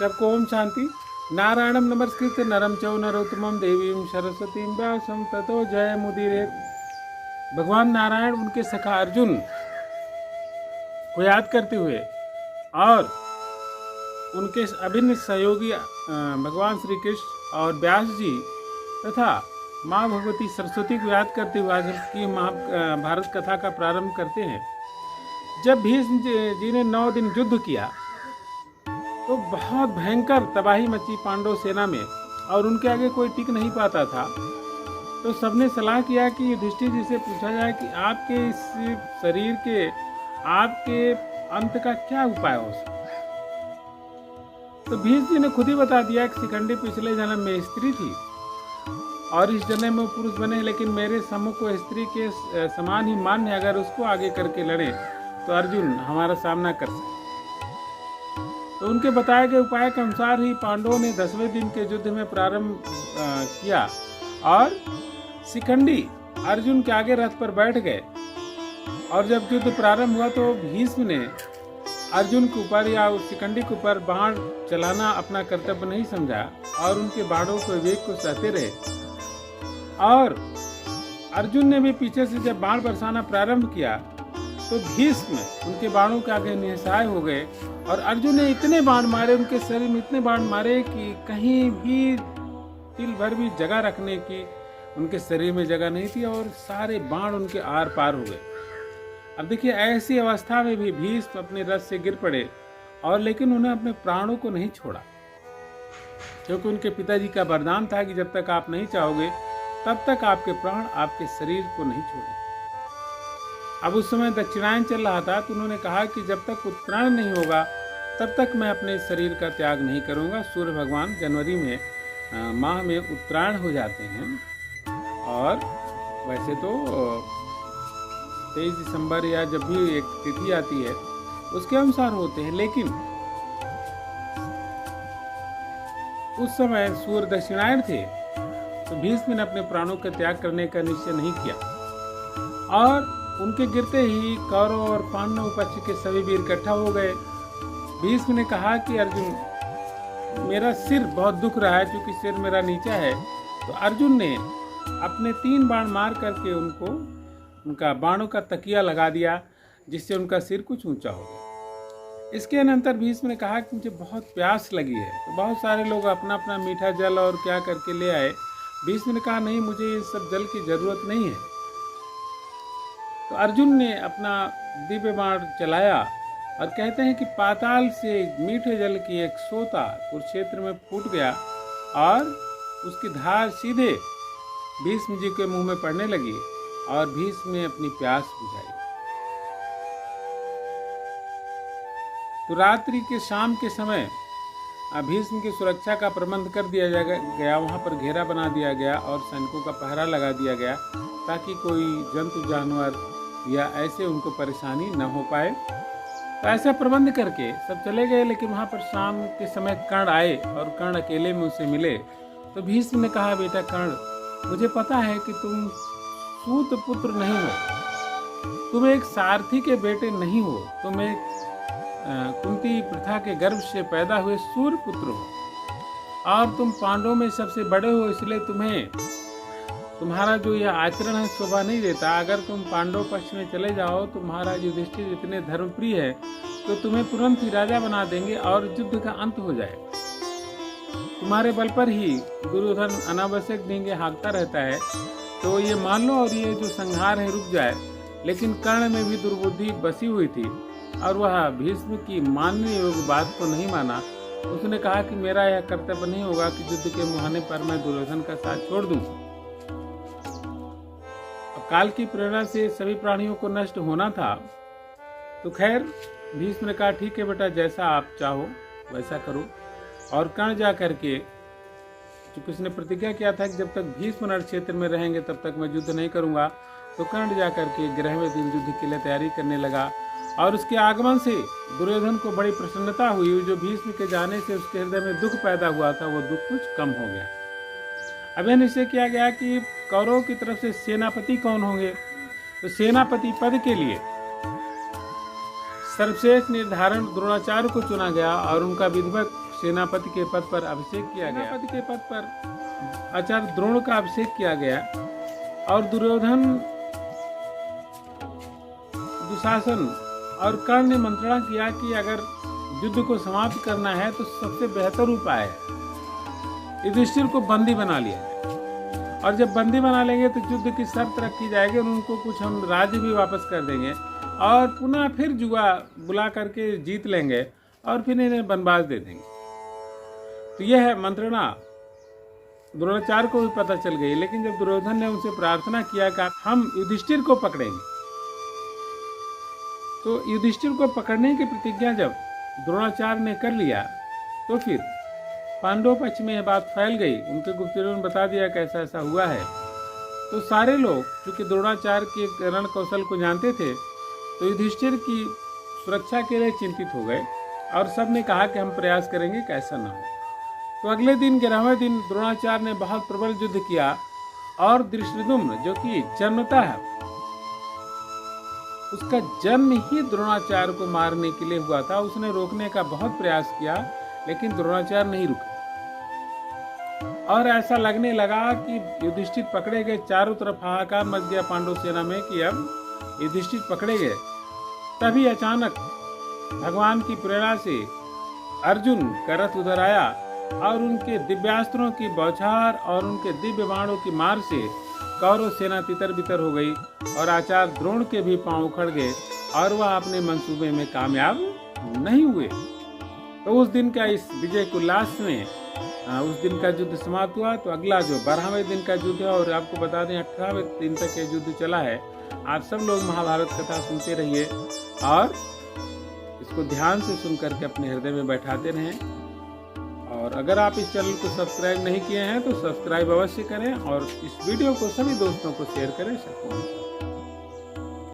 सबको ओम शांति। नारायणम नमस्कृत्य नरम चौ नरोत्तमं देवीं सरस्वतीं व्यासं ततो जय मुदीरे। भगवान नारायण उनके सखा अर्जुन को याद करते हुए और उनके अभिन्न सहयोगी भगवान श्री कृष्ण और व्यास जी तथा माँ भगवती सरस्वती को याद करते हुए आज की महाभारत कथा का प्रारंभ करते हैं। जब भीष्म जी ने 9 दिन युद्ध किया तो बहुत भयंकर तबाही मची पांडव सेना में और उनके आगे कोई टिक नहीं पाता था। तो सबने सलाह किया कि युधिष्ठिर जी से पूछा जाए कि आपके इस शरीर के आपके अंत का क्या उपाय हो सकता। तो भीष्म जी ने खुद ही बता दिया कि शिखंडी पिछले जन्म में स्त्री थी और इस जन्म में पुरुष बने, लेकिन मेरे सम्मुख को स्त्री के समान ही मान्य, अगर उसको आगे करके लड़े तो अर्जुन हमारा सामना कर सकते। तो उनके बताए गए उपाय के अनुसार ही पांडवों ने 10वें दिन के युद्ध में प्रारंभ किया और शिखंडी अर्जुन के आगे रथ पर बैठ गए। और जब युद्ध प्रारंभ हुआ तो भीष्म ने अर्जुन के ऊपर या उस शिखंडी के ऊपर बाण चलाना अपना कर्तव्य नहीं समझा और उनके बाणों के वेग को सहते रहे। और अर्जुन ने भी पीछे से जब बाण बरसाना प्रारंभ किया तो भीष्म उनके बाणों के आगे निहसाय हो गए और अर्जुन ने इतने बाण मारे, उनके शरीर में इतने बाण मारे कि कहीं भी तिल भर भी जगह रखने की उनके शरीर में जगह नहीं थी और सारे बाण उनके आर पार हो गए। अब देखिए, ऐसी अवस्था में भी भीष्म अपने रथ से गिर पड़े और लेकिन उन्हें अपने प्राणों को नहीं छोड़ा, क्योंकि उनके पिताजी का वरदान था कि जब तक आप नहीं चाहोगे तब तक आपके प्राण आपके शरीर को नहीं छोड़े। अब उस समय दक्षिणायन चल रहा था तो उन्होंने कहा कि जब तक उत्तरायण नहीं होगा तब तक मैं अपने शरीर का त्याग नहीं करूंगा। सूर्य भगवान जनवरी में माह में उत्तरायण हो जाते हैं और वैसे तो 23 दिसंबर या जब भी एक तिथि आती है उसके अनुसार होते हैं, लेकिन उस समय सूर्य दक्षिणायन थे तो भीष्म ने अपने प्राणों का त्याग करने का निश्चय नहीं किया और उनके गिरते ही कौरव और पांडव पक्ष के सभी वीर इकट्ठा हो गए। भीष्म ने कहा कि अर्जुन, मेरा सिर बहुत दुख रहा है, क्योंकि सिर मेरा नीचा है। तो अर्जुन ने अपने 3 बाण मार करके उनका बाणों का तकिया लगा दिया, जिससे उनका सिर कुछ ऊंचा हो गया। इसके अनंतर भीष्म ने कहा कि मुझे बहुत प्यास लगी है। तो बहुत सारे लोग अपना अपना मीठा जल और क्या करके ले आए। भीष्म ने कहा, नहीं, मुझे ये सब जल की जरूरत नहीं है। तो अर्जुन ने अपना दिव्य बाण चलाया और कहते हैं कि पाताल से मीठे जल की एक सोता कुरुक्षेत्र में फूट गया और उसकी धार सीधे भीष्म जी के मुंह में पड़ने लगी और भीष्म ने अपनी प्यास बुझाई। तो रात्रि के शाम के समय भीष्म की सुरक्षा का प्रबंध कर दिया गया। वहां पर घेरा बना दिया गया और सैनिकों का पहरा लगा दिया गया ताकि कोई जंतु जानवर या ऐसे उनको परेशानी न हो पाए। तो ऐसा प्रबंध करके सब चले गए, लेकिन वहाँ पर शाम के समय कर्ण आए और कर्ण अकेले में उसे मिले। तो भीष्म ने कहा, बेटा कर्ण, मुझे पता है कि तुम सूत पुत्र नहीं हो, तुम एक सारथी के बेटे नहीं हो, तुम एक कुंती प्रथा के गर्भ से पैदा हुए सूर्य पुत्र हो और तुम पांडवों में सबसे बड़े हो, इसलिए तुम्हारा जो यह आचरण है शोभा नहीं देता। अगर तुम पांडव पक्ष में चले जाओ तो महाराज युधिष्ठिर इतने धर्मप्रिय है तो तुम्हें तुरंत ही राजा बना देंगे और युद्ध का अंत हो जाएगा। तुम्हारे बल पर ही दुर्योधन अनावश्यक डींगे हाँकता रहता है, तो ये मान लो और ये जो संहार है रुक जाए। लेकिन कर्ण में भी दुर्बुद्धि बसी हुई थी और वह भीष्म की मानने योग्य बात को नहीं माना। उसने कहा कि मेरा यह कर्तव्य नहीं होगा कि युद्ध के मुहाने पर मैं दुर्योधन का साथ छोड़ दूं। काल की प्रेरणा से सभी प्राणियों को नष्ट होना था। तो खैर, भीष्म ने कहा, ठीक है बेटा, जैसा आप चाहो वैसा करो। और कर्ण जा करके, क्योंकि उसने प्रतिज्ञा किया था कि जब तक भीष्म नर क्षेत्र में रहेंगे तब तक मैं युद्ध नहीं करूंगा, तो कर्ण जा करके 11वें दिन युद्ध के लिए तैयारी करने लगा। और उसके आगमन से दुर्योधन को बड़ी प्रसन्नता हुई। जो भीष्म के जाने से उसके हृदय में दुख पैदा हुआ था, वो दुख कुछ कम हो गया। अब यह निश्चय किया गया कि कौरवों की तरफ से सेनापति कौन होंगे। तो सेनापति पद के लिए सर्वश्रेष्ठ निर्धारण द्रोणाचार्य को चुना गया और उनका विधिवत सेनापति के पद पर अभिषेक किया गया। सेनापति के पद पर आचार्य द्रोण का अभिषेक किया गया और दुर्योधन, दुशासन और कर्ण ने मंत्रणा किया कि अगर युद्ध को समाप्त करना है तो सबसे बेहतर उपाय है युधिष्ठिर को बंदी बना लिया जाए, और जब बंदी बना लेंगे तो युद्ध की शर्त रखी जाएगी और उनको कुछ हम राज्य भी वापस कर देंगे और पुनः फिर जुआ बुला करके जीत लेंगे और फिर इन्हें वनवास दे देंगे। तो यह है मंत्रणा द्रोणाचार्य को भी पता चल गई। लेकिन जब दुर्योधन ने उनसे प्रार्थना किया कि हम युधिष्ठिर को पकड़ेंगे, तो युधिष्ठिर को पकड़ने की प्रतिज्ञा जब द्रोणाचार्य ने कर लिया तो फिर पांडव पक्ष में यह बात फैल गई। उनके गुप्तचरों ने बता दिया कि ऐसा ऐसा हुआ है। तो सारे लोग चूंकि द्रोणाचार्य के रण कौशल को जानते थे तो युधिष्ठिर की सुरक्षा के लिए चिंतित हो गए और सब ने कहा कि हम प्रयास करेंगे कि ऐसा ना हो। तो अगले दिन 11वें दिन द्रोणाचार्य ने बहुत प्रबल युद्ध किया और धृष्टद्युम्न जो कि जन्मता है, उसका जन्म ही द्रोणाचार्य को मारने के लिए हुआ था। उसने रोकने का बहुत प्रयास किया लेकिन द्रोणाचार्य नहीं रुके और ऐसा लगने लगा कि युधिष्ठिर पकड़े गए। चारों तरफ हाहाकार मच गया पांडव सेना में कि अब युधिष्ठिर पकड़े गए। तभी अचानक भगवान की प्रेरणा से अर्जुन का रथ उधर आया और उनके दिव्यास्त्रों की बौछार और उनके दिव्य बाणों की मार से कौरव सेना तितर बितर हो गई और आचार्य द्रोण के भी पांव उखड़ गए और वह अपने मंसूबे में कामयाब नहीं हुए। तो उस दिन का इस विजय के उल्लास में उस दिन का युद्ध समाप्त हुआ। तो अगला जो 12वें दिन का युद्ध है, और आपको बता दें 18वें दिन तक ये युद्ध चला है। आप सब लोग महाभारत कथा सुनते रहिए और इसको ध्यान से सुन करके अपने हृदय में बैठाते रहें। और अगर आप इस चैनल को सब्सक्राइब नहीं किए हैं तो सब्सक्राइब अवश्य करें और इस वीडियो को सभी दोस्तों को शेयर करें।